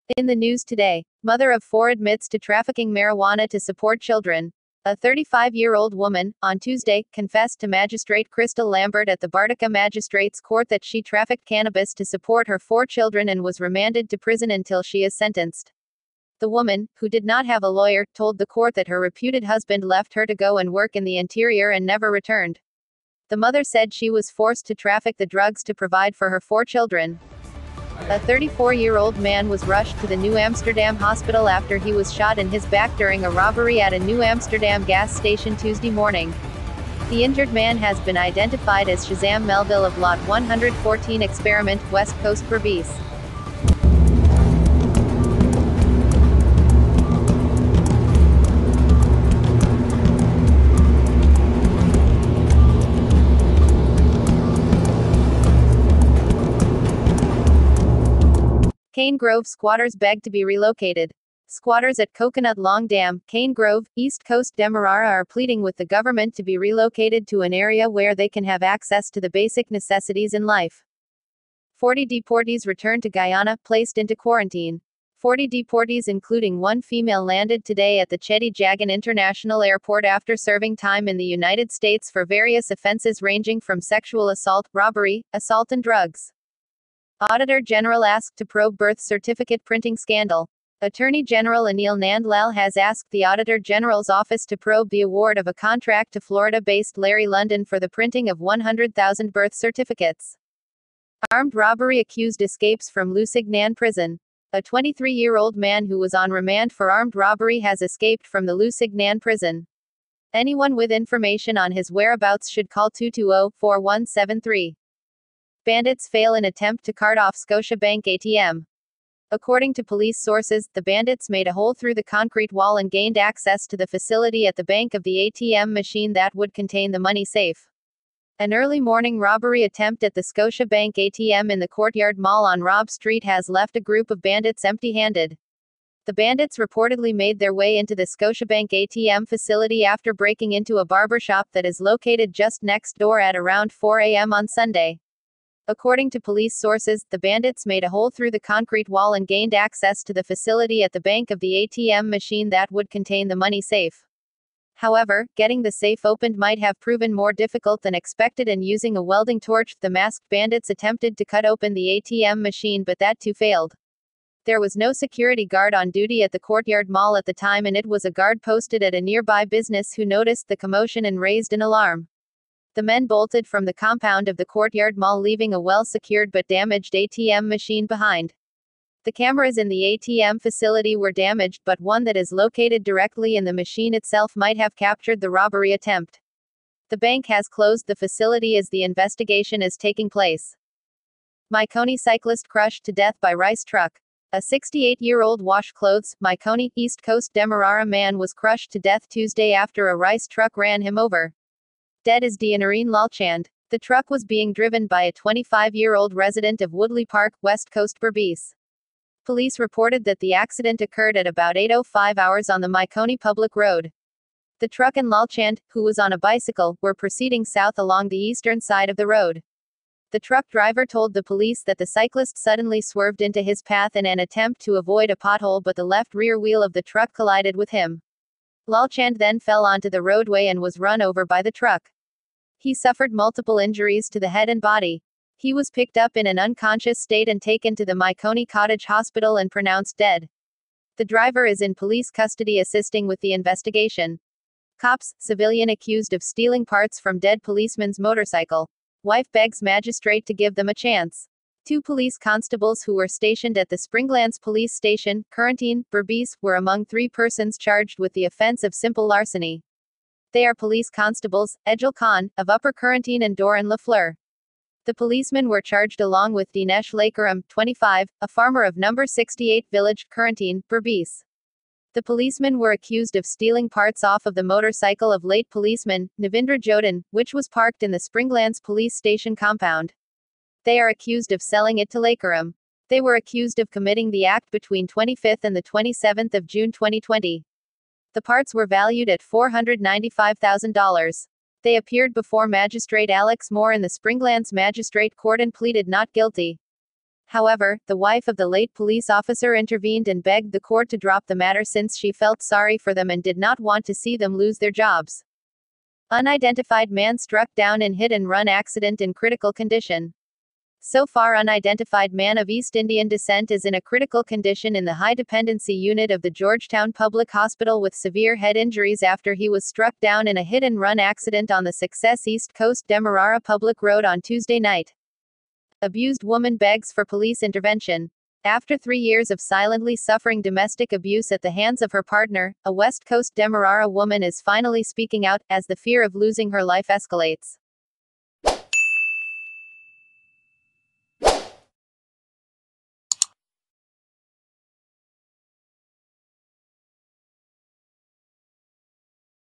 In the news today, mother of four admits to trafficking marijuana to support children. A 35-year-old woman, on Tuesday, confessed to Magistrate Crystal Lambert at the Bartica Magistrates Court that she trafficked cannabis to support her four children and was remanded to prison until she is sentenced. The woman, who did not have a lawyer, told the court that her reputed husband left her to go and work in the interior and never returned. The mother said she was forced to traffic the drugs to provide for her four children. A 34-year-old man was rushed to the New Amsterdam hospital after he was shot in his back during a robbery at a New Amsterdam gas station Tuesday morning. The injured man has been identified as Shazam Melville of Lot 114 Experiment, West Coast Berbice. Cane Grove squatters beg to be relocated. Squatters at Coconut Long Dam, Cane Grove, East Coast Demerara are pleading with the government to be relocated to an area where they can have access to the basic necessities in life. 40 deportees returned to Guyana, placed into quarantine. 40 deportees including one female landed today at the Cheddi Jagan International Airport after serving time in the United States for various offenses ranging from sexual assault, robbery, assault and drugs. Auditor General asked to probe birth certificate printing scandal. Attorney General Anil Nandlal has asked the Auditor General's office to probe the award of a contract to Florida-based Larry London for the printing of 100,000 birth certificates. Armed robbery accused escapes from Lusignan Prison. A 23-year-old man who was on remand for armed robbery has escaped from the Lusignan Prison. Anyone with information on his whereabouts should call 220-4173. Bandits fail in attempt to cart off Scotiabank ATM. According to police sources, the bandits made a hole through the concrete wall and gained access to the facility at the bank of the ATM machine that would contain the money safe. An early morning robbery attempt at the Scotiabank ATM in the Courtyard Mall on Robb Street has left a group of bandits empty-handed. The bandits reportedly made their way into the Scotiabank ATM facility after breaking into a barber shop that is located just next door at around 4 a.m. on Sunday. According to police sources, the bandits made a hole through the concrete wall and gained access to the facility at the bank of the ATM machine that would contain the money safe. However, getting the safe opened might have proven more difficult than expected, and using a welding torch, the masked bandits attempted to cut open the ATM machine, but that too failed. There was no security guard on duty at the Courtyard Mall at the time, and it was a guard posted at a nearby business who noticed the commotion and raised an alarm. The men bolted from the compound of the Courtyard Mall, leaving a well-secured but damaged ATM machine behind. The cameras in the ATM facility were damaged, but one that is located directly in the machine itself might have captured the robbery attempt. The bank has closed the facility as the investigation is taking place. Myconii cyclist crushed to death by rice truck. A 68-year-old washclothes, Myconii, East Coast Demerara man was crushed to death Tuesday after a rice truck ran him over. Dead is Dianarine Lalchand. The truck was being driven by a 25-year-old resident of Woodley Park, West Coast Berbice. Police reported that the accident occurred at about 8:05 hours on the Myconii public road. The truck and Lalchand, who was on a bicycle, were proceeding south along the eastern side of the road. The truck driver told the police that the cyclist suddenly swerved into his path in an attempt to avoid a pothole, but the left rear wheel of the truck collided with him. Lalchand then fell onto the roadway and was run over by the truck. He suffered multiple injuries to the head and body. He was picked up in an unconscious state and taken to the Myconii Cottage Hospital and pronounced dead. The driver is in police custody assisting with the investigation. Cops, civilian accused of stealing parts from dead policeman's motorcycle. Wife begs magistrate to give them a chance. Two police constables who were stationed at the Springlands Police Station, Quarantine, Berbice, were among three persons charged with the offense of simple larceny. They are police constables, Ejal Khan, of Upper Quarantine, and Doran Lafleur. The policemen were charged along with Dinesh Lakaram, 25, a farmer of number 68 Village, Quarantine, Berbice. The policemen were accused of stealing parts off of the motorcycle of late policeman, Navindra Jodan, which was parked in the Springlands Police Station compound. They are accused of selling it to Lakaram. They were accused of committing the act between 25th and the 27th of June 2020. The parts were valued at $495,000. They appeared before Magistrate Alex Moore in the Springlands Magistrate Court and pleaded not guilty. However, the wife of the late police officer intervened and begged the court to drop the matter since she felt sorry for them and did not want to see them lose their jobs. Unidentified man struck down in hit-and-run accident in critical condition. So far, unidentified man of East Indian descent is in a critical condition in the high-dependency unit of the Georgetown Public Hospital with severe head injuries after he was struck down in a hit-and-run accident on the Success East Coast Demerara Public Road on Tuesday night. Abused woman begs for police intervention. After 3 years of silently suffering domestic abuse at the hands of her partner, a West Coast Demerara woman is finally speaking out, as the fear of losing her life escalates.